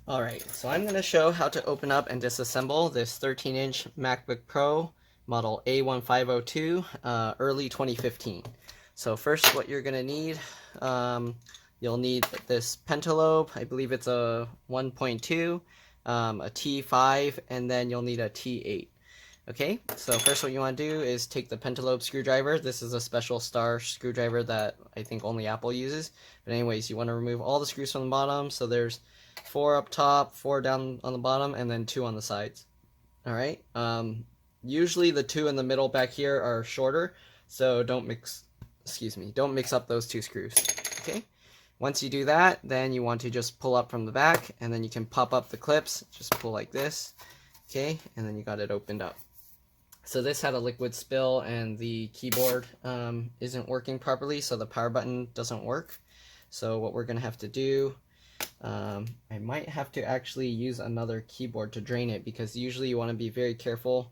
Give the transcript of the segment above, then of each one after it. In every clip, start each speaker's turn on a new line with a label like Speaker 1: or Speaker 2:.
Speaker 1: Alright, so I'm going to show how to open up and disassemble this 13-inch MacBook Pro model A1502 early 2015. So first what you're going to need, you'll need this pentalobe, I believe it's a 1.2, a T5, and then you'll need a T8. Okay, so first what you want to do is take the pentalobe screwdriver. This is a special star screwdriver that I think only Apple uses. But anyways, you want to remove all the screws from the bottom. So there's 4 up top, 4 down on the bottom, and then 2 on the sides. Alright, usually the 2 in the middle back here are shorter, so don't mix up those 2 screws. Okay, once you do that, then you want to just pull up from the back, and then you can pop up the clips, just pull like this. Okay, and then you got it opened up. So this had a liquid spill and the keyboard isn't working properly, so the power button doesn't work. So what we're going to have to do, I might have to actually use another keyboard to drain it, because usually you want to be very careful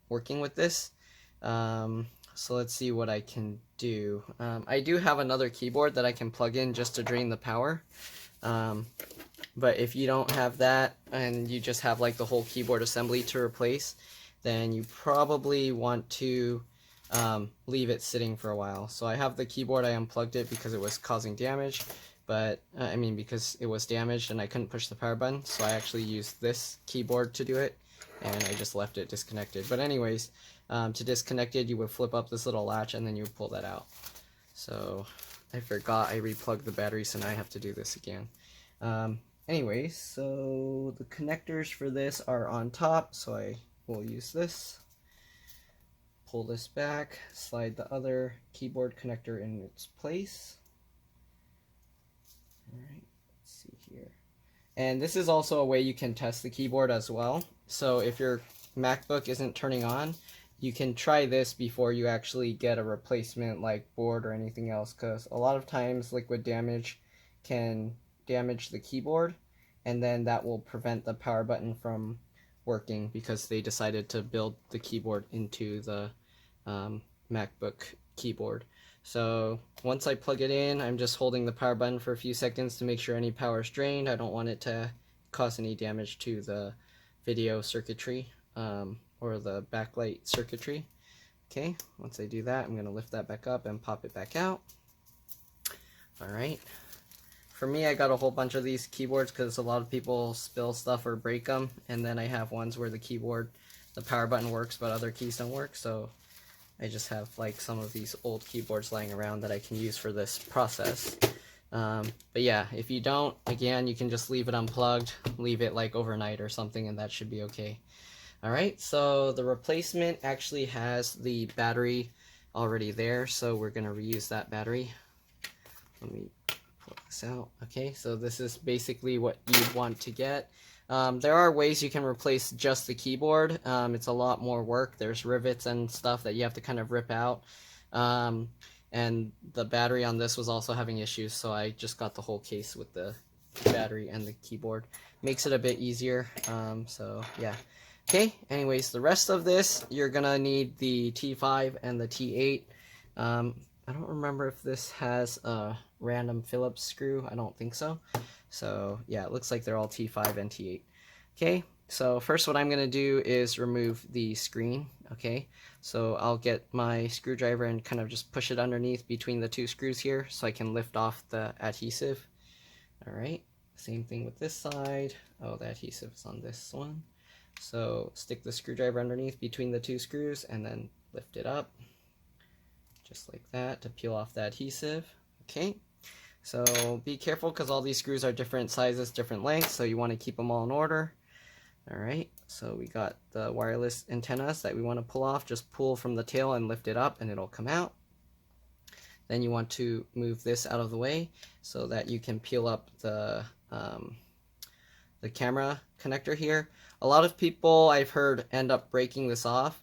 Speaker 1: working with this. So let's see what I can do. I do have another keyboard that I can plug in just to drain the power. But if you don't have that and you just have like the whole keyboard assembly to replace, then you probably want to leave it sitting for a while. So I have the keyboard, I unplugged it because it was causing damage, but because it was damaged and I couldn't push the power button, so I actually used this keyboard to do it, and I just left it disconnected. But anyways, to disconnect it, you would flip up this little latch and then you would pull that out. So I forgot I replugged the battery, so now I have to do this again. Anyways, so the connectors for this are on top, so I will use this. Pull this back, slide the other keyboard connector in its place. Alright, let's see here. And this is also a way you can test the keyboard as well. So if your MacBook isn't turning on, you can try this before you actually get a replacement like board or anything else, because a lot of times liquid damage can damage the keyboard, and then that will prevent the power button from working because they decided to build the keyboard into the MacBook keyboard. So once I plug it in, I'm just holding the power button for a few seconds to make sure any power is drained. I don't want it to cause any damage to the video circuitry or the backlight circuitry. Okay, once I do that, I'm going to lift that back up and pop it back out. Alright. For me, I got a whole bunch of these keyboards because a lot of people spill stuff or break them, and then I have ones where the power button works, but other keys don't work, so I just have like some of these old keyboards lying around that I can use for this process. But yeah, if you don't, again, you can just leave it unplugged, leave it like overnight or something, and that should be okay. Alright, so the replacement actually has the battery already there, so we're going to reuse that battery. Let me pull this out. Okay, so this is basically what you want to get. There are ways you can replace just the keyboard. It's a lot more work. There's rivets and stuff that you have to kind of rip out. And the battery on this was also having issues, so I just got the whole case with the battery and the keyboard. Makes it a bit easier. So yeah. Okay, anyways, the rest of this, you're gonna need the T5 and the T8. I don't remember if this has a random Phillips screw. I don't think so. So yeah, it looks like they're all T5 and T8. Okay, so first what I'm going to do is remove the screen. Okay, so I'll get my screwdriver and kind of just push it underneath between the 2 screws here so I can lift off the adhesive. Alright, same thing with this side. Oh, the adhesive is on this one. So stick the screwdriver underneath between the 2 screws and then lift it up. Just like that to peel off the adhesive. Okay, so be careful because all these screws are different sizes, different lengths, so you want to keep them all in order. Alright, so we got the wireless antennas that we want to pull off. Just pull from the tail and lift it up and it'll come out. Then you want to move this out of the way so that you can peel up the camera connector here. A lot of people I've heard end up breaking this off.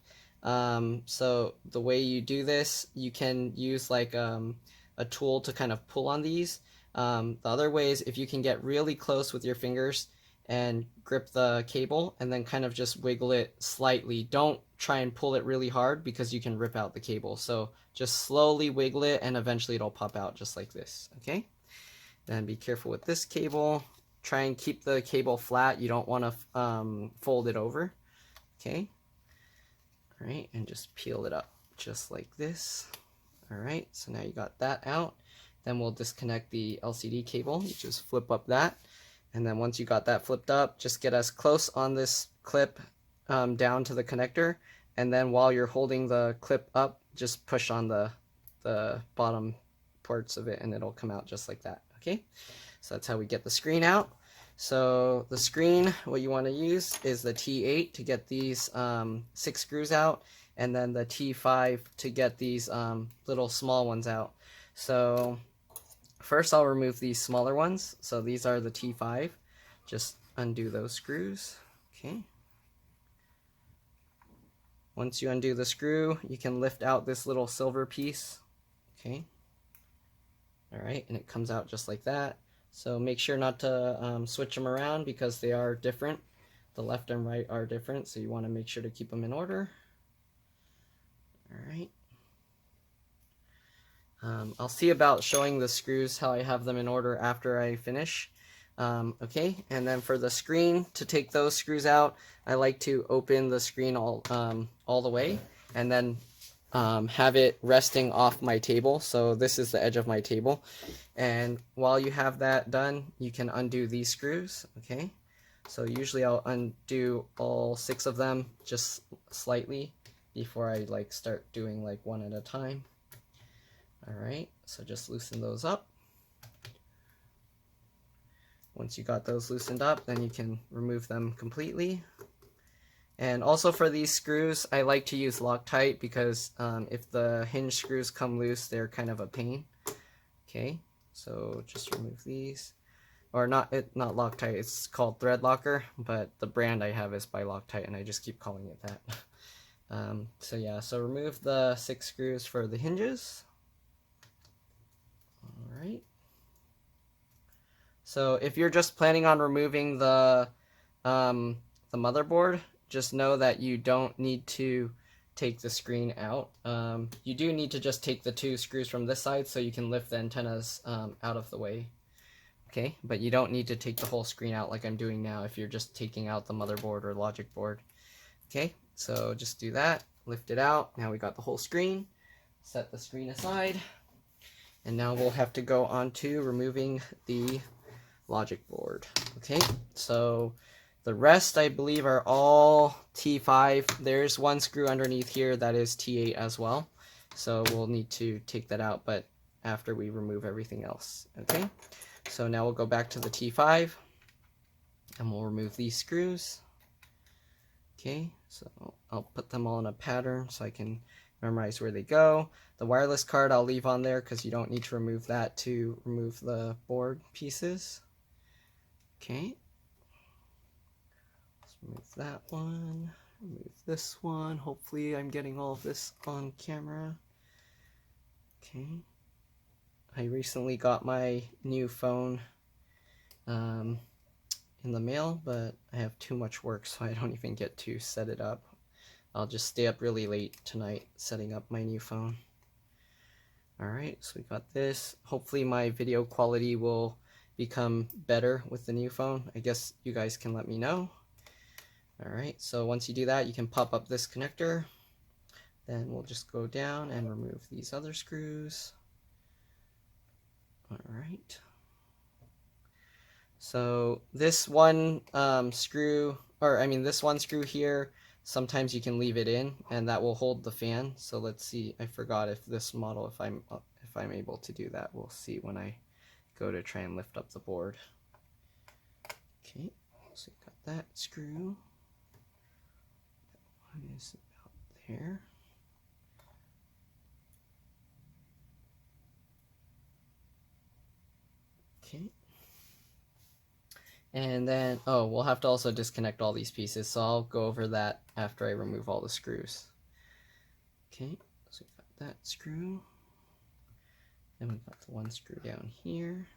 Speaker 1: So the way you do this, you can use like a tool to kind of pull on these. The other way is if you can get really close with your fingers and grip the cable and then kind of just wiggle it slightly. Don't try and pull it really hard because you can rip out the cable. So just slowly wiggle it and eventually it'll pop out just like this. Okay? Then be careful with this cable. try and keep the cable flat. You don't want to fold it over. Okay. All right, and just peel it up just like this. All right, so now you got that out. Then we'll disconnect the LCD cable. You just flip up that. And then once you got that flipped up, just get as close on this clip down to the connector. And then while you're holding the clip up, just push on the bottom parts of it and it'll come out just like that. Okay, so that's how we get the screen out. So the screen, what you want to use is the T8 to get these 6 screws out, and then the T5 to get these little small ones out. So first I'll remove these smaller ones. So these are the T5. Just undo those screws. Okay. Once you undo the screw, you can lift out this little silver piece. Okay. All right, and it comes out just like that. So make sure not to switch them around because they are different. The left and right are different, so you want to make sure to keep them in order. All right. I'll see about showing the screws, how I have them in order after I finish. Okay, and then for the screen, to take those screws out, I like to open the screen all the way, and then have it resting off my table. So this is the edge of my table. And while you have that done, you can undo these screws. Okay, so usually I'll undo all 6 of them just slightly before I like start doing like one at a time. All right, so just loosen those up. Once you got those loosened up, then you can remove them completely. And also for these screws, I like to use Loctite because if the hinge screws come loose, they're kind of a pain. Okay, so just remove these. Or not Loctite, it's called Thread Locker, but the brand I have is by Loctite, and I just keep calling it that. So yeah, so remove the 6 screws for the hinges. All right. So if you're just planning on removing the motherboard, just know that you don't need to take the screen out. You do need to just take the 2 screws from this side so you can lift the antennas out of the way. Okay, but you don't need to take the whole screen out like I'm doing now if you're just taking out the motherboard or logic board. Okay, so just do that, lift it out. Now we got the whole screen. Set the screen aside. And now we'll have to go on to removing the logic board. Okay, so the rest I believe are all T5. There's 1 screw underneath here that is T8 as well. So we'll need to take that out, but after we remove everything else. Okay, so now we'll go back to the T5 and we'll remove these screws. Okay, so I'll put them all in a pattern so I can memorize where they go. The wireless card I'll leave on there because you don't need to remove that to remove the board pieces. Okay, let's remove that one, remove this one. Hopefully I'm getting all of this on camera. Okay, I recently got my new phone in the mail, but I have too much work so I don't even get to set it up. I'll just stay up really late tonight setting up my new phone. Alright, so we got this. Hopefully my video quality will become better with the new phone. I guess you guys can let me know. Alright, so once you do that, you can pop up this connector. Then we'll just go down and remove these other screws. Alright. So this one screw, or I mean this one screw here, sometimes you can leave it in and that will hold the fan. So let's see, I forgot if this model, if I'm able to do that. We'll see when I go to try and lift up the board. Okay, so we got that screw. That one is about there. Okay. And then, oh, we'll have to also disconnect all these pieces, so I'll go over that after I remove all the screws. Okay, so we got that screw. Then we got the one screw down here.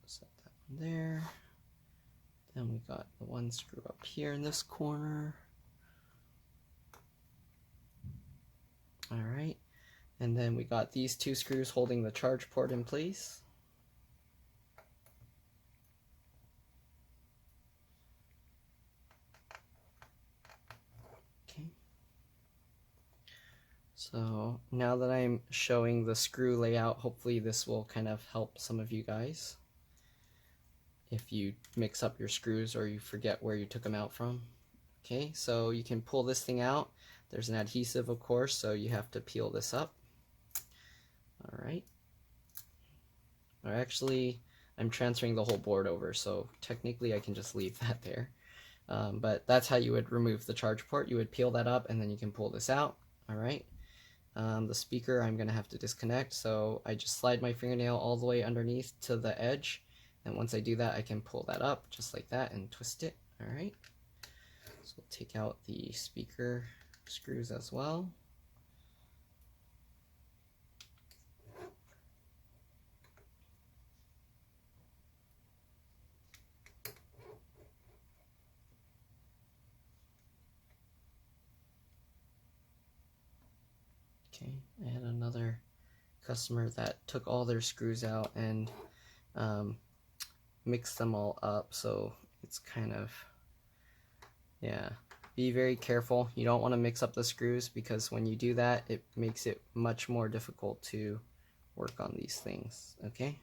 Speaker 1: Set that one there. Then we got the one screw up here in this corner. Alright, and then we got these 2 screws holding the charge port in place. So now that I'm showing the screw layout, hopefully this will kind of help some of you guys if you mix up your screws or you forget where you took them out from. Okay, so you can pull this thing out. There's an adhesive, of course, so you have to peel this up. Alright. Or actually, I'm transferring the whole board over, so technically I can just leave that there. But that's how you would remove the charge port. You would peel that up and then you can pull this out. Alright. The speaker I'm going to have to disconnect, so I just slide my fingernail all the way underneath to the edge, and once I do that I can pull that up just like that and twist it. Alright. So we'll take out the speaker screws as well. Okay, I had another customer that took all their screws out and mixed them all up, so it's kind of, yeah, be very careful. You don't want to mix up the screws, because when you do that it makes it much more difficult to work on these things. Okay,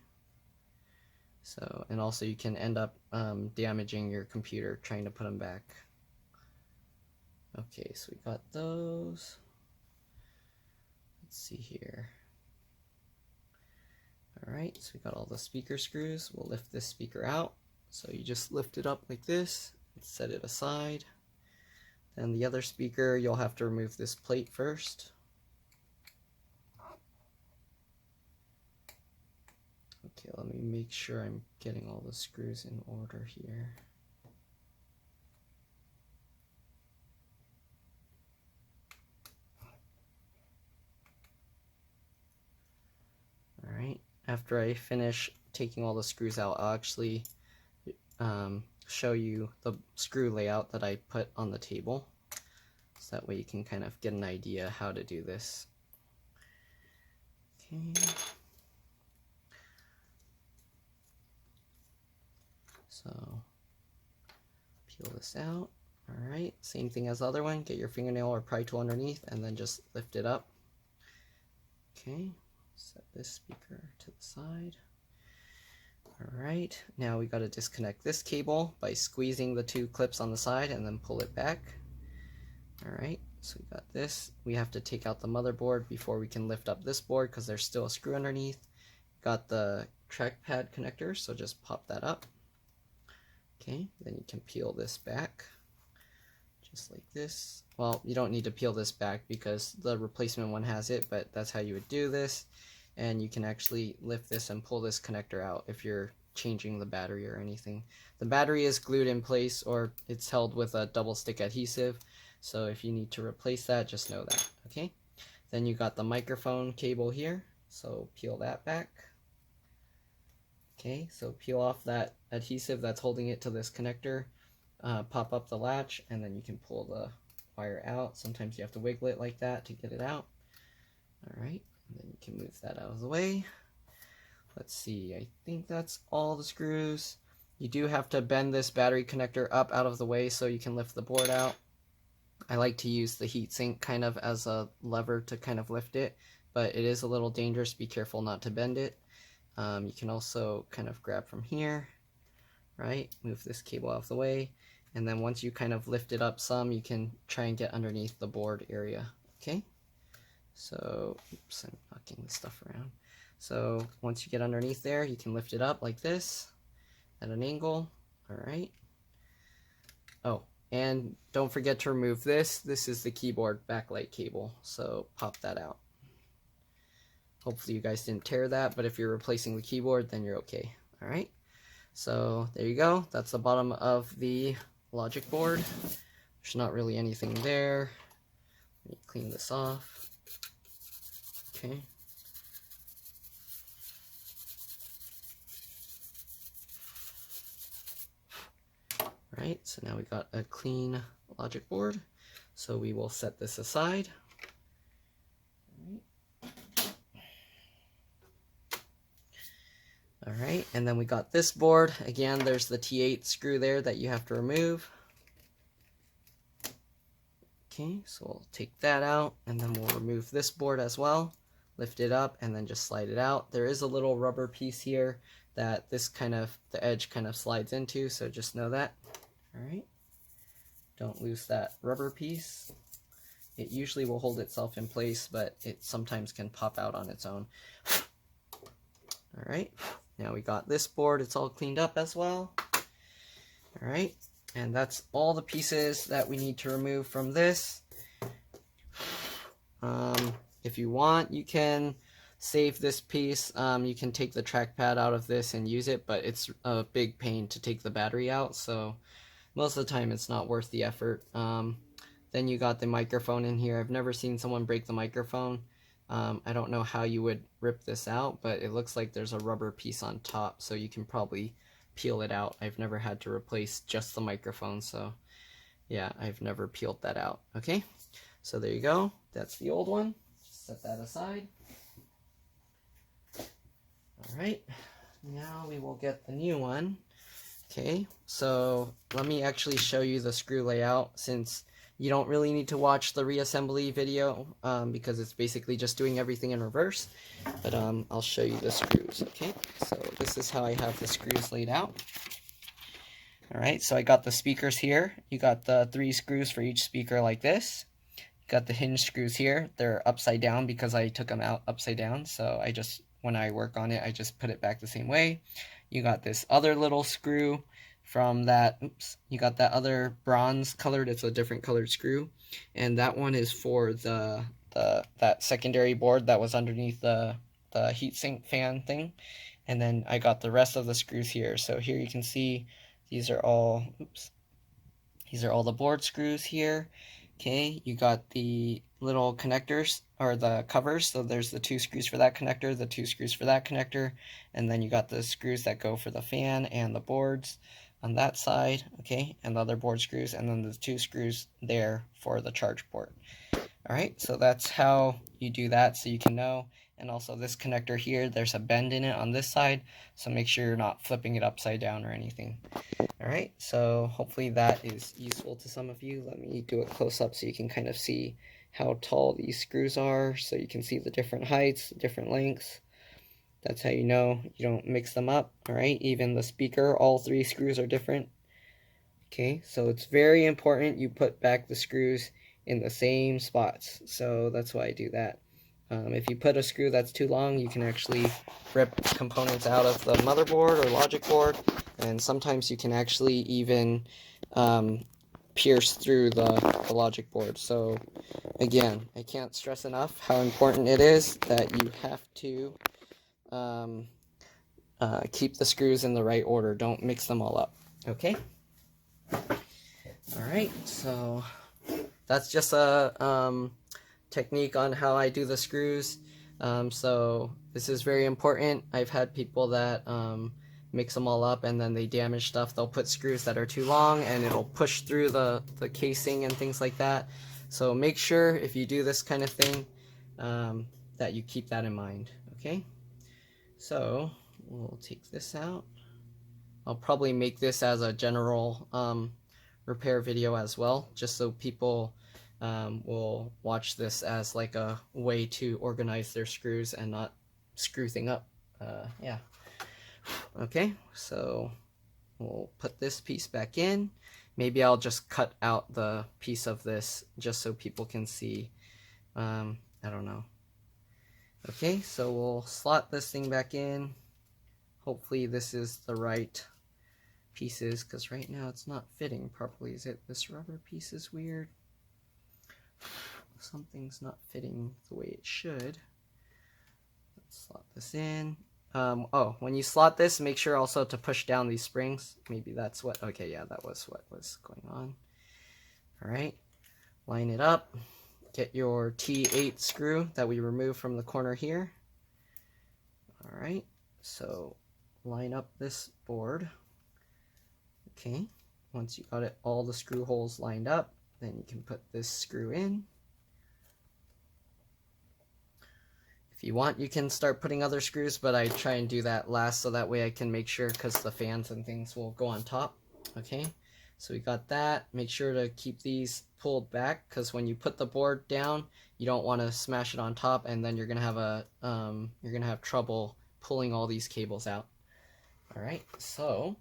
Speaker 1: so, and also you can end up damaging your computer trying to put them back. Okay, so we got those. Let's see here. Alright, so we got all the speaker screws. We'll lift this speaker out. So you just lift it up like this and set it aside. Then the other speaker, you'll have to remove this plate first. Okay, let me make sure I'm getting all the screws in order here. Alright, after I finish taking all the screws out, I'll actually show you the screw layout that I put on the table, so that way you can kind of get an idea how to do this. Okay. So, peel this out. Alright, same thing as the other one. Get your fingernail or pry tool underneath and then just lift it up. Okay, set this speaker to the side. Alright, now we got to disconnect this cable by squeezing the two clips on the side and then pull it back. Alright, so we got this. We have to take out the motherboard before we can lift up this board because there's still a screw underneath. Got the trackpad connector, so just pop that up. Okay, then you can peel this back just like this. Well, you don't need to peel this back because the replacement one has it, but that's how you would do this. And you can actually lift this and pull this connector out if you're changing the battery or anything. The battery is glued in place, or it's held with a double stick adhesive, so if you need to replace that, just know that. Okay, then you got the microphone cable here, so peel that back. Okay, so peel off that adhesive that's holding it to this connector, pop up the latch, and then you can pull the wire out. Sometimes you have to wiggle it like that to get it out. Alright, and then you can move that out of the way. Let's see, I think that's all the screws. You do have to bend this battery connector up out of the way so you can lift the board out. I like to use the heatsink kind of as a lever to kind of lift it, but it is a little dangerous. Be careful not to bend it. You can also kind of grab from here, right? Move this cable out of the way, and then once you kind of lift it up some, you can try and get underneath the board area. Okay, so oops, I'm knocking this stuff around. So once you get underneath there, you can lift it up like this at an angle. All right. Oh, and don't forget to remove this. This is the keyboard backlight cable, so pop that out. Hopefully you guys didn't tear that, but if you're replacing the keyboard, then you're okay. All right. So there you go. That's the bottom of the logic board. There's not really anything there. Let me clean this off. Okay. Right, so now we got a clean logic board. So we will set this aside. Alright, and then we got this board. Again, there's the T8 screw there that you have to remove. Okay, so we'll take that out, and then we'll remove this board as well. Lift it up, and then just slide it out. There is a little rubber piece here that the edge kind of slides into, so just know that. Alright, don't lose that rubber piece. It usually will hold itself in place, but it sometimes can pop out on its own. Alright, now we got this board, it's all cleaned up as well. Alright, and that's all the pieces that we need to remove from this. If you want, you can save this piece. You can take the trackpad out of this and use it, but it's a big pain to take the battery out, so most of the time it's not worth the effort. Then you got the microphone in here. I've never seen someone break the microphone. I don't know how you would rip this out, but it looks like there's a rubber piece on top, so you can probably peel it out. I've never had to replace just the microphone, so yeah, I've never peeled that out. Okay, so there you go. That's the old one. Just set that aside. Alright, now we will get the new one. Okay, so let me actually show you the screw layout, since you don't really need to watch the reassembly video because it's basically just doing everything in reverse. But I'll show you the screws, okay? So this is how I have the screws laid out. Alright, so I got the speakers here. You got the 3 screws for each speaker like this. You got the hinge screws here. They're upside down because I took them out upside down. So when I work on it, I just put it back the same way. You got this other little screw from that, you got that other bronze colored, it's a different colored screw, and that one is for that secondary board that was underneath the heatsink fan thing. And then I got the rest of the screws here. So here you can see these are all the board screws here. Okay, you got the little connectors, or the covers, so there's the 2 screws for that connector, the 2 screws for that connector, and then you got the screws that go for the fan and the boards on that side, okay, and the other board screws, and then the 2 screws there for the charge port. Alright, so that's how you do that, so you can know. And also this connector here, there's a bend in it on this side, so make sure you're not flipping it upside down or anything. Alright, so hopefully that is useful to some of you. Let me do it close up so you can kind of see how tall these screws are, so you can see the different heights, different lengths. That's how you know you don't mix them up. Alright, even the speaker, all 3 screws are different. Okay, so it's very important you put back the screws in the same spots, so that's why I do that. If you put a screw that's too long, you can actually rip components out of the motherboard or logic board, and sometimes you can actually even pierce through the logic board. So again, I can't stress enough how important it is that you have to keep the screws in the right order. Don't mix them all up, okay? Alright, so that's just a technique on how I do the screws. So this is very important. I've had people that mix them all up and then they damage stuff. They'll put screws that are too long and it'll push through the casing and things like that. So make sure if you do this kind of thing that you keep that in mind, okay? So we'll take this out. I'll probably make this as a general repair video as well, just so people will watch this as like a way to organize their screws and not screw things up. Yeah. Okay, so we'll put this piece back in. Maybe I'll just cut out the piece of this just so people can see. I don't know. Okay, so we'll slot this thing back in. Hopefully this is the right pieces, because right now it's not fitting properly, is it? This rubber piece is weird. Something's not fitting the way it should. Let's slot this in. Oh, when you slot this, make sure also to push down these springs. Maybe that's what, okay, yeah, that was what was going on. Alright, line it up. Get your T8 screw that we removed from the corner here. Alright, so line up this board. Okay, once you got it, all the screw holes lined up, then you can put this screw in. If you want, you can start putting other screws, but I try and do that last so that way I can make sure, because the fans and things will go on top. Okay, So we got that. Make sure to keep these pulled back, because when you put the board down, you don't want to smash it on top, and then you're gonna have trouble pulling all these cables out. All right, so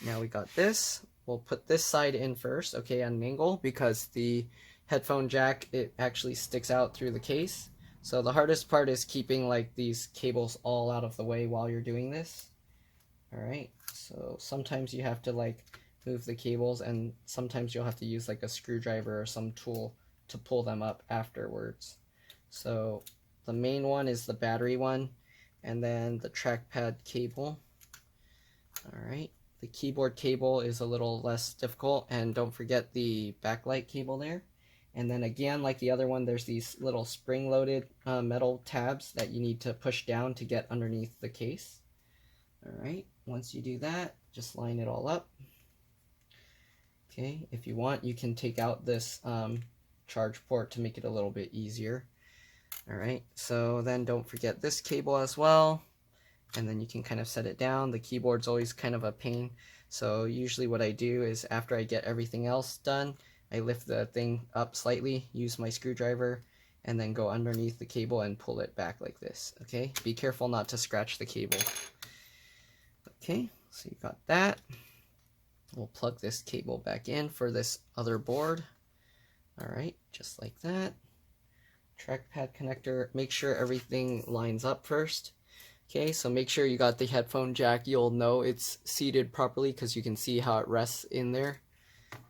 Speaker 1: now we got this. We'll put this side in first, okay, on an angle, because the headphone jack, it actually sticks out through the case. So the hardest part is keeping like these cables all out of the way while you're doing this. All right, so sometimes you have to like move the cables, and sometimes you'll have to use like a screwdriver or some tool to pull them up afterwards. So the main one is the battery one, and then the trackpad cable. All right, the keyboard cable is a little less difficult, and don't forget the backlight cable there. And then again, like the other one, there's these little spring-loaded metal tabs that you need to push down to get underneath the case. All right, once you do that, just line it all up. Okay, if you want, you can take out this charge port to make it a little bit easier. All right, so then don't forget this cable as well, and then you can kind of set it down. The keyboard's always kind of a pain, so usually what I do is after I get everything else done, I lift the thing up slightly, use my screwdriver, and then go underneath the cable and pull it back like this. Okay, be careful not to scratch the cable. Okay, so you got that. We'll plug this cable back in for this other board. All right, just like that. Trackpad connector, make sure everything lines up first. Okay, so make sure you got the headphone jack. You'll know it's seated properly because you can see how it rests in there.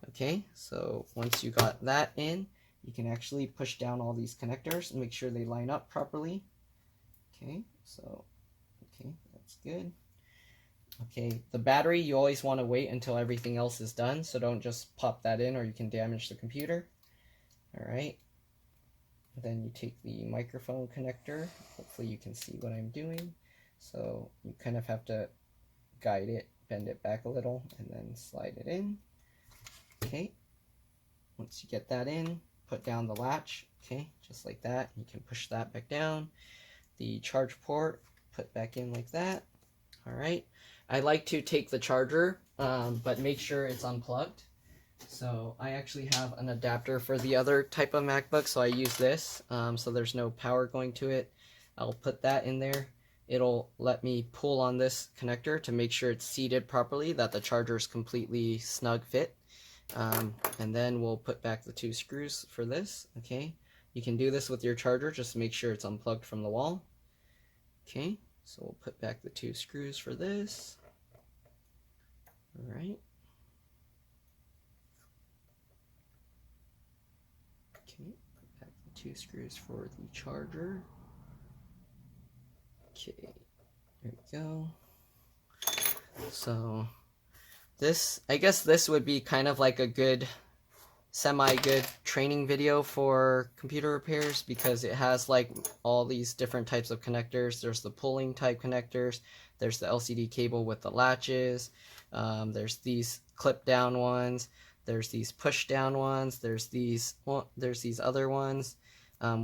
Speaker 1: Okay, so once you got that in, you can actually push down all these connectors and make sure they line up properly. Okay, so, okay, that's good. Okay, the battery, you always want to wait until everything else is done, so don't just pop that in or you can damage the computer. All right, then you take the microphone connector. Hopefully you can see what I'm doing. So you kind of have to guide it, bend it back a little, and then slide it in. Okay, once you get that in, put down the latch, okay, just like that. You can push that back down. The charge port, put back in like that. All right, I like to take the charger, but make sure it's unplugged. So I actually have an adapter for the other type of MacBook, so I use this, so there's no power going to it. I'll put that in there. It'll let me pull on this connector to make sure it's seated properly, that the charger is completely snug fit. And then we'll put back the 2 screws for this. Okay, you can do this with your charger, just make sure it's unplugged from the wall. Okay, so we'll put back the 2 screws for this. All right. Okay, put back the 2 screws for the charger. Okay, there we go. So this, I guess this would be kind of like a good, semi-good training video for computer repairs, because it has like all these different types of connectors. There's the pulling type connectors, there's the LCD cable with the latches, there's these clip down ones, there's these push down ones, there's these other ones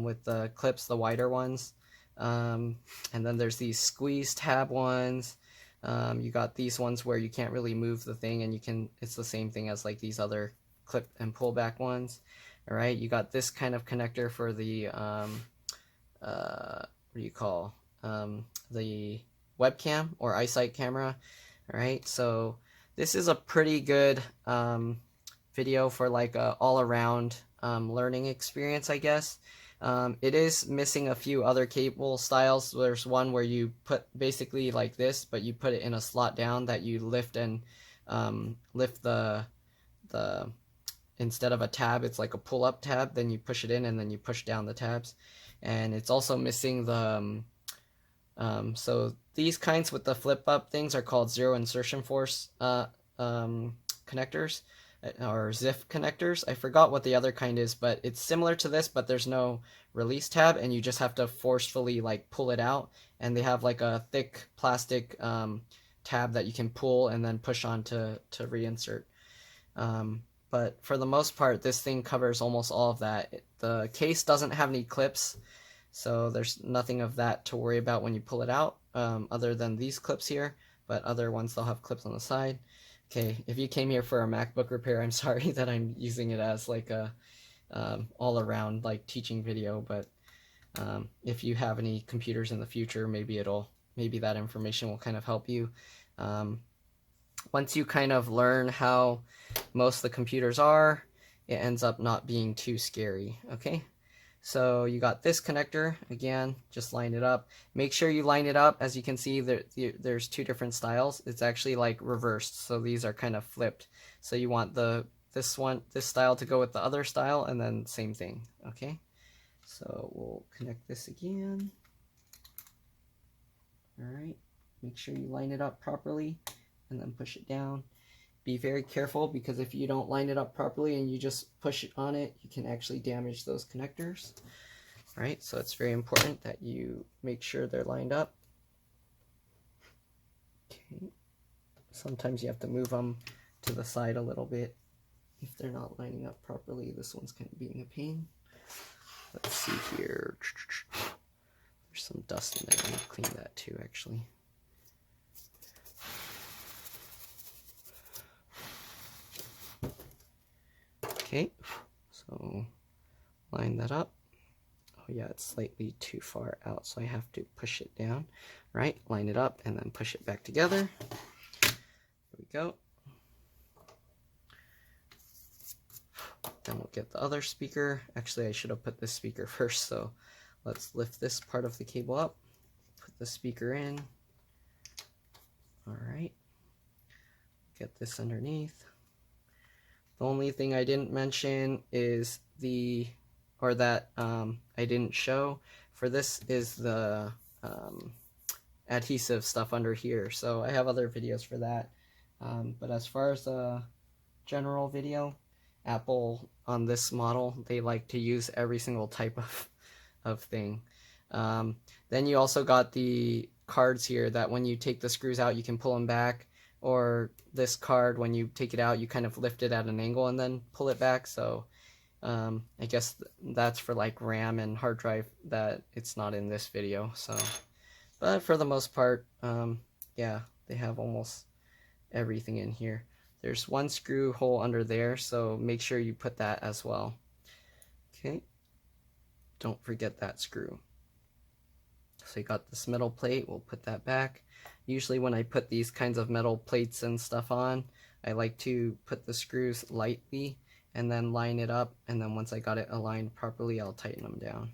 Speaker 1: with the clips, the wider ones, and then there's these squeeze tab ones. You got these ones where you can't really move the thing, and you can, it's the same thing as like these other clip and pull back ones. All right, you got this kind of connector for the what do you call the webcam or eyesight camera. All right, so this is a pretty good video for like a all-around learning experience, I guess. It is missing a few other cable styles. There's one where you put basically like this, but you put it in a slot down that you lift, and lift the instead of a tab, it's like a pull-up tab. Then you push it in, and then you push down the tabs. And it's also missing the so these kinds with the flip-up things are called zero insertion force connectors, or ZIF connectors. I forgot what the other kind is, but it's similar to this, but there's no release tab, and you just have to forcefully like pull it out, and they have like a thick plastic tab that you can pull and then push on to reinsert. But for the most part, this thing covers almost all of that. The case doesn't have any clips, so there's nothing of that to worry about when you pull it out, other than these clips here, but other ones they'll have clips on the side. Okay, if you came here for a MacBook repair, I'm sorry that I'm using it as like a all around like teaching video, but if you have any computers in the future, maybe that information will kind of help you. Once you kind of learn how most of the computers are, it ends up not being too scary. Okay, so you got this connector. Again, just line it up. Make sure you line it up. As you can see, there's two different styles. It's actually like reversed, so these are kind of flipped. So you want this style to go with the other style, and then same thing. Okay, so we'll connect this again. All right, make sure you line it up properly and then push it down. Be very careful, because if you don't line it up properly and you just push it on it, you can actually damage those connectors. All right, so it's very important that you make sure they're lined up. Okay, sometimes you have to move them to the side a little bit if they're not lining up properly. This one's kind of being a pain. Let's see here. There's some dust in there. I need to clean that too, actually. Okay, so line that up. Oh yeah, it's slightly too far out, so I have to push it down. Right, line it up and then push it back together. There we go. Then we'll get the other speaker. Actually, I should have put this speaker first, so let's lift this part of the cable up, put the speaker in. All right, get this underneath. The only thing I didn't mention is I didn't show for this is the adhesive stuff under here. So I have other videos for that. But as far as a general video, Apple on this model, they like to use every single type of thing. Then you also got the cards here that when you take the screws out, you can pull them back. Or this card, when you take it out, you kind of lift it at an angle and then pull it back. So I guess that's for like RAM and hard drive that it's not in this video. So, but for the most part, yeah, they have almost everything in here. There's one screw hole under there, so make sure you put that as well. Okay, don't forget that screw. So you got this metal plate, we'll put that back. Usually when I put these kinds of metal plates and stuff on, I like to put the screws lightly and then line it up, and then once I got it aligned properly, I'll tighten them down.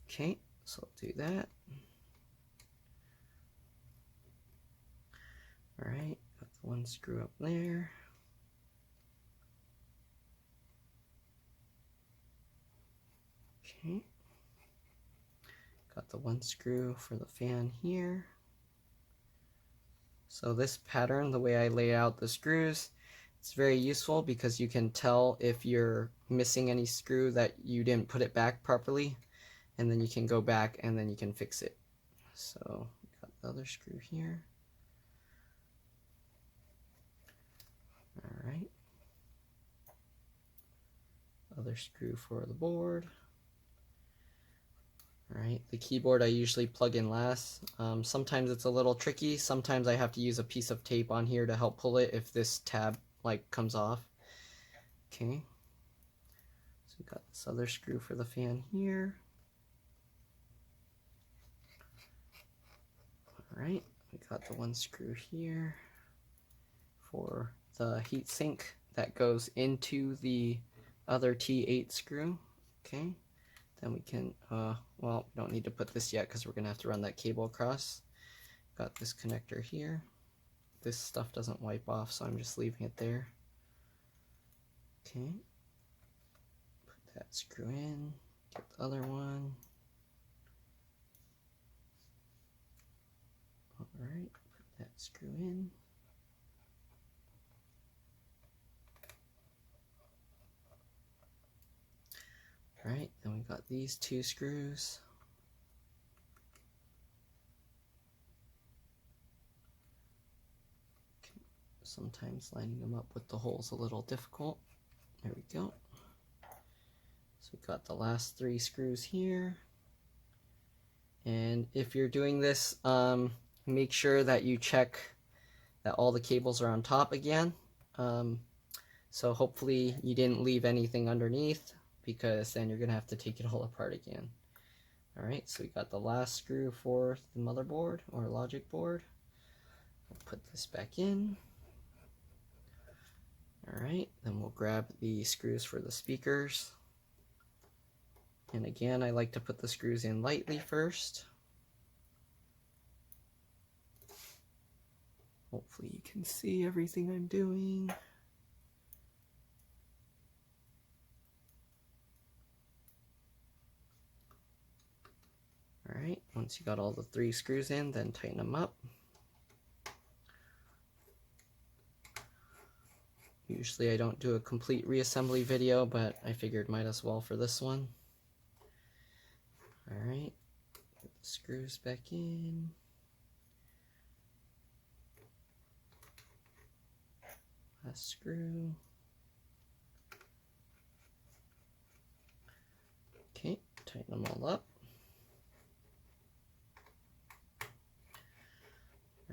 Speaker 1: Okay, so I'll do that. All right, got the one screw up there. Okay, got the one screw for the fan here. So this pattern, the way I lay out the screws, it's very useful because you can tell if you're missing any screw that you didn't put it back properly, and then you can go back and then you can fix it. So got the other screw here. All right. Other screw for the board. Alright, the keyboard I usually plug in last. Sometimes it's a little tricky. Sometimes I have to use a piece of tape on here to help pull it if this tab like comes off. Okay, so we got this other screw for the fan here. Alright, we got the one screw here for the heat sink that goes into the other T8 screw. Okay. Then we can, well, we don't need to put this yet because we're going to have to run that cable across. Got this connector here. This stuff doesn't wipe off, so I'm just leaving it there. Okay. Put that screw in. Get the other one. Alright, put that screw in. Alright, then we got these two screws. Okay. Sometimes lining them up with the holes a little difficult. There we go. So we got the last three screws here. And if you're doing this, make sure that you check that all the cables are on top again. So hopefully you didn't leave anything underneath, because then you're going to have to take it all apart again. Alright, so we got the last screw for the motherboard or logic board. We'll put this back in. Alright, then we'll grab the screws for the speakers. And again, I like to put the screws in lightly first. Hopefully you can see everything I'm doing. Alright, once you got all the 3 screws in, then tighten them up. Usually I don't do a complete reassembly video, but I figured might as well for this one. Alright, put the screws back in. Last screw. Okay, tighten them all up.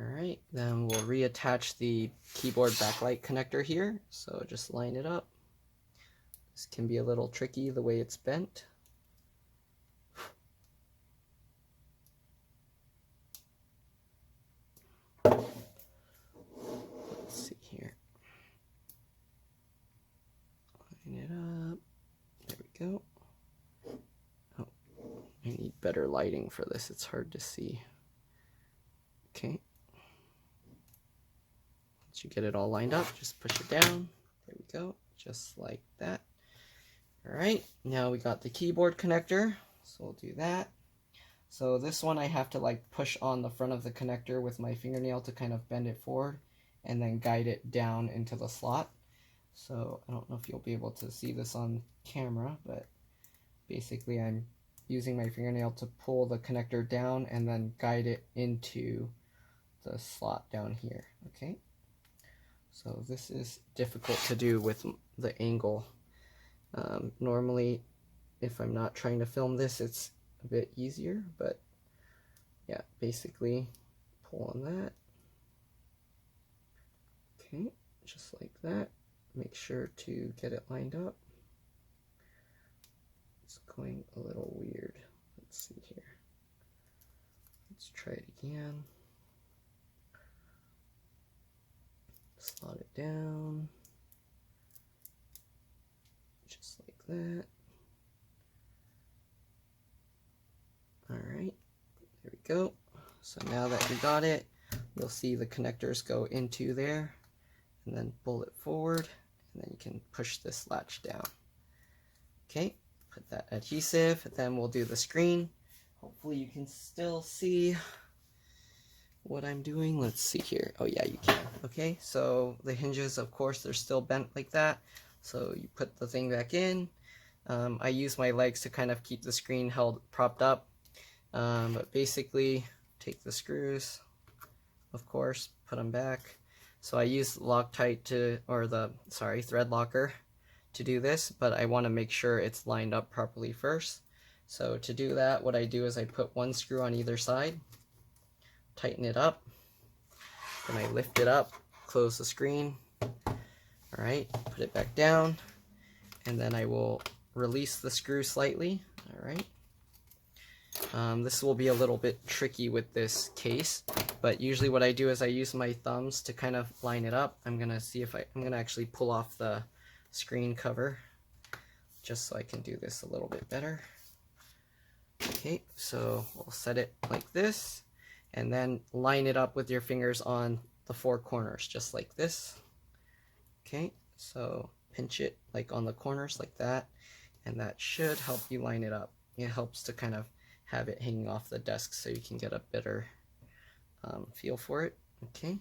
Speaker 1: Alright, then we'll reattach the keyboard backlight connector here, so just line it up. This can be a little tricky the way it's bent. Let's see here. Line it up. There we go. Oh, I need better lighting for this, it's hard to see. Okay. Once you get it all lined up, just push it down. There we go, just like that. Alright, now we got the keyboard connector, so we'll do that. So this one I have to like push on the front of the connector with my fingernail to kind of bend it forward and then guide it down into the slot. So I don't know if you'll be able to see this on camera, but basically I'm using my fingernail to pull the connector down and then guide it into the slot down here. Okay. So this is difficult to do with the angle. Normally, if I'm not trying to film this, it's a bit easier, but yeah, basically pull on that. Okay, just like that. Make sure to get it lined up. It's going a little weird. Let's see here. Let's try it again. Slot it down, just like that. Alright, there we go. So now that we got it, you'll see the connectors go into there, and then pull it forward, and then you can push this latch down. Okay, put that adhesive, then we'll do the screen. Hopefully you can still see what I'm doing. Let's see here. Oh yeah, you can. Okay, so the hinges, of course, they're still bent like that. So you put the thing back in. I use my legs to kind of keep the screen propped up. But basically, take the screws, of course, put them back. So I use Loctite thread locker to do this, but I want to make sure it's lined up properly first. So to do that, what I do is I put one screw on either side, tighten it up, then I lift it up, close the screen. Alright, put it back down, and then I will release the screw slightly. Alright. This will be a little bit tricky with this case, but usually what I do is I use my thumbs to kind of line it up. I'm gonna see if I'm gonna actually pull off the screen cover just so I can do this a little bit better. Okay, so we'll set it like this, and then line it up with your fingers on the 4 corners, just like this. Okay, so pinch it like on the corners like that, and that should help you line it up. It helps to kind of have it hanging off the desk so you can get a better feel for it. Okay,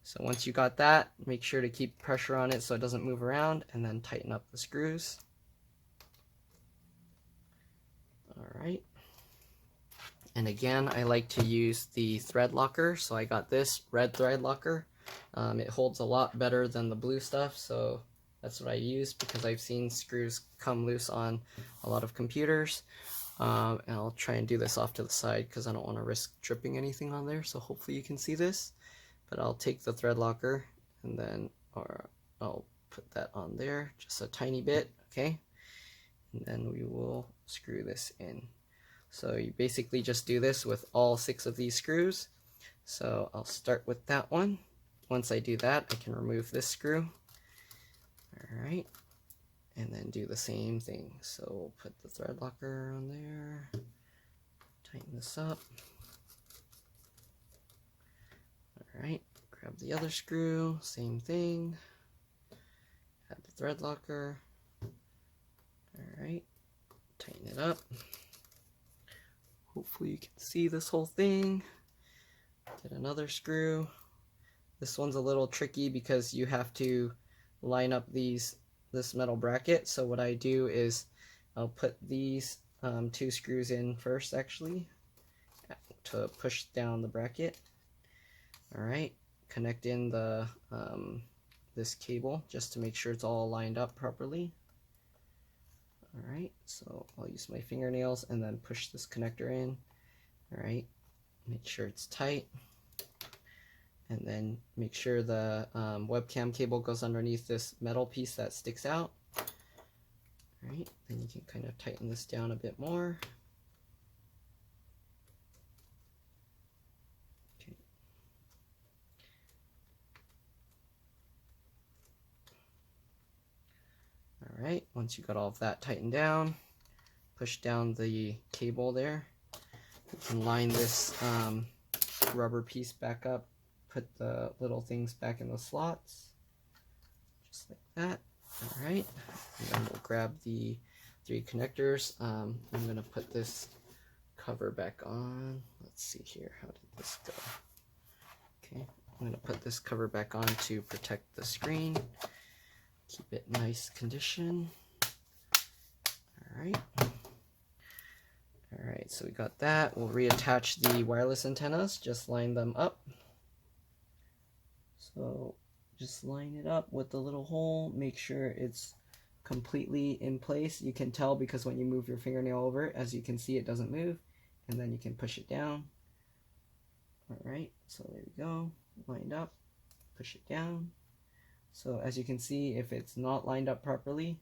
Speaker 1: so once you got that, make sure to keep pressure on it so it doesn't move around, and then tighten up the screws. Alright, and again, I like to use the thread locker, so I got this red thread locker. It holds a lot better than the blue stuff, so that's what I use because I've seen screws come loose on a lot of computers. And I'll try and do this off to the side because I don't want to risk tripping anything on there, so hopefully you can see this. but I'll take the thread locker and then, or I'll put that on there just a tiny bit, okay? And then we will screw this in. So you basically just do this with all 6 of these screws. So I'll start with that one. Once I do that, I can remove this screw. Alright, and then do the same thing. So we'll put the thread locker on there, tighten this up. Alright, grab the other screw, same thing, add the thread locker. Alright, tighten it up. Hopefully you can see this whole thing. Get another screw. This one's a little tricky because you have to line up this metal bracket. So what I do is I'll put these 2 screws in first, actually, to push down the bracket. Alright, connect in the this cable just to make sure it's all lined up properly. Alright, so I'll use my fingernails and then push this connector in. Alright, make sure it's tight. And then make sure the webcam cable goes underneath this metal piece that sticks out. Alright, then you can kind of tighten this down a bit more. Okay. Alright, once you got all of that tightened down, push down the cable there. You can line this rubber piece back up, put the little things back in the slots, just like that. Alright, and then we'll grab the 3 connectors. I'm going to put this cover back on. Let's see here, how did this go? Okay, I'm going to put this cover back on to protect the screen. Keep it nice condition. Alright. Alright, so we got that. We'll reattach the wireless antennas, just line them up. So just line it up with the little hole, make sure it's completely in place. You can tell because when you move your fingernail over it, as you can see, it doesn't move, and then you can push it down. Alright, so there we go, lined up, push it down. So as you can see, if it's not lined up properly,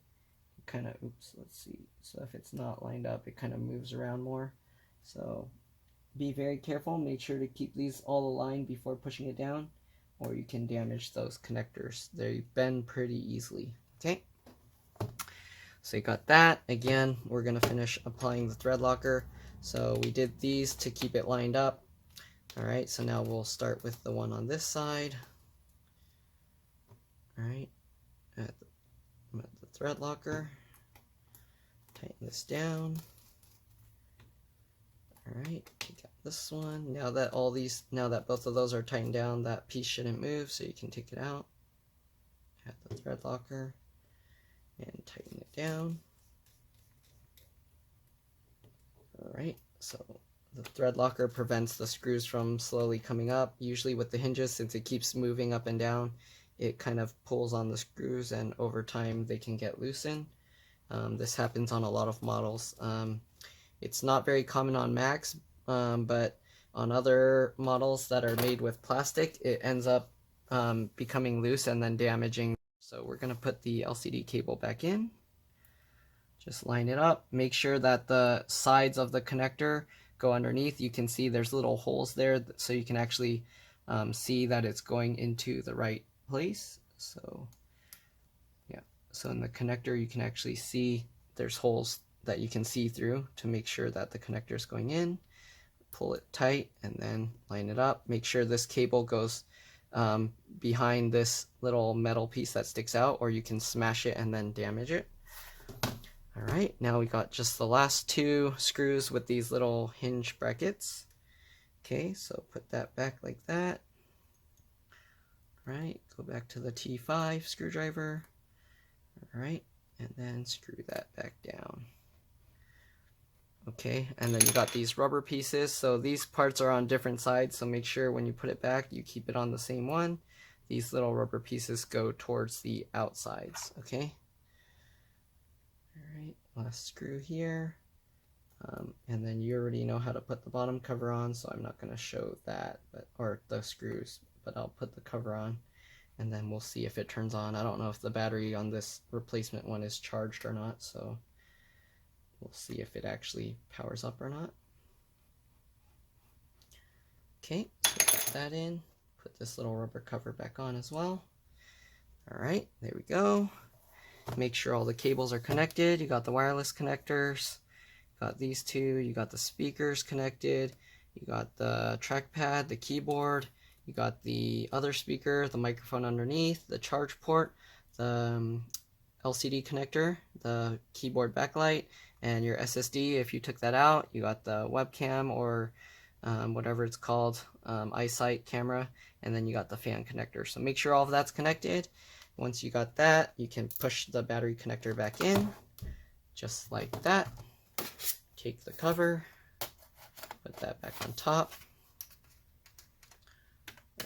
Speaker 1: it kind of, let's see, so if it's not lined up, it kind of moves around more. So be very careful, make sure to keep these all aligned before pushing it down, or you can damage those connectors. They bend pretty easily. Okay, so you got that. Again, we're going to finish applying the thread locker. So we did these to keep it lined up. Alright, so now we'll start with the one on this side. Alright, add the thread locker, tighten this down. Alright, we got this one. Now that both of those are tightened down, that piece shouldn't move, so you can take it out. Add the thread locker and tighten it down. Alright, so the thread locker prevents the screws from slowly coming up. Usually with the hinges, since it keeps moving up and down, it kind of pulls on the screws, and over time they can get loosened. This happens on a lot of models. It's not very common on Macs, but on other models that are made with plastic, it ends up becoming loose and then damaging. So we're going to put the LCD cable back in. Just line it up. Make sure that the sides of the connector go underneath. You can see there's little holes there, so you can actually see that it's going into the right place. So yeah, so in the connector you can actually see there's holes that you can see through to make sure that the connector is going in. Pull it tight and then line it up. Make sure this cable goes behind this little metal piece that sticks out, or you can smash it and then damage it. Alright, now we got just the last 2 screws with these little hinge brackets. Okay, so put that back like that. Alright, go back to the T5 screwdriver. Alright, and then screw that back down. Okay, and then you got these rubber pieces. So these parts are on different sides, so make sure when you put it back, you keep it on the same one. These little rubber pieces go towards the outsides, okay? Alright, last screw here. And then you already know how to put the bottom cover on, so I'm not going to show that, or the screws, but I'll put the cover on and then we'll see if it turns on. I don't know if the battery on this replacement one is charged or not, so we'll see if it actually powers up or not. Okay, so put that in. Put this little rubber cover back on as well. Alright, there we go. Make sure all the cables are connected. You got the wireless connectors, got these two, you got the speakers connected, you got the trackpad, the keyboard, you got the other speaker, the microphone underneath, the charge port, the LCD connector, the keyboard backlight, and your SSD if you took that out. You got the webcam or whatever it's called, eyesight camera, and then you got the fan connector. So make sure all of that's connected. Once you got that, you can push the battery connector back in, just like that. Take the cover, put that back on top.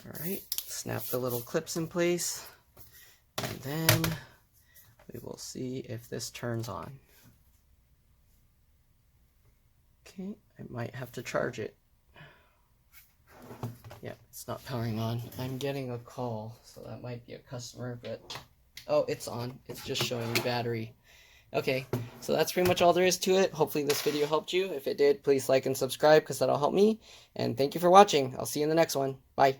Speaker 1: Alright, snap the little clips in place, and then we will see if this turns on. Okay, I might have to charge it. Yeah, it's not powering on. I'm getting a call, so that might be a customer, but oh, it's on. It's just showing battery. Okay, so that's pretty much all there is to it. Hopefully this video helped you. If it did, please like and subscribe because that'll help me. And thank you for watching. I'll see you in the next one. Bye.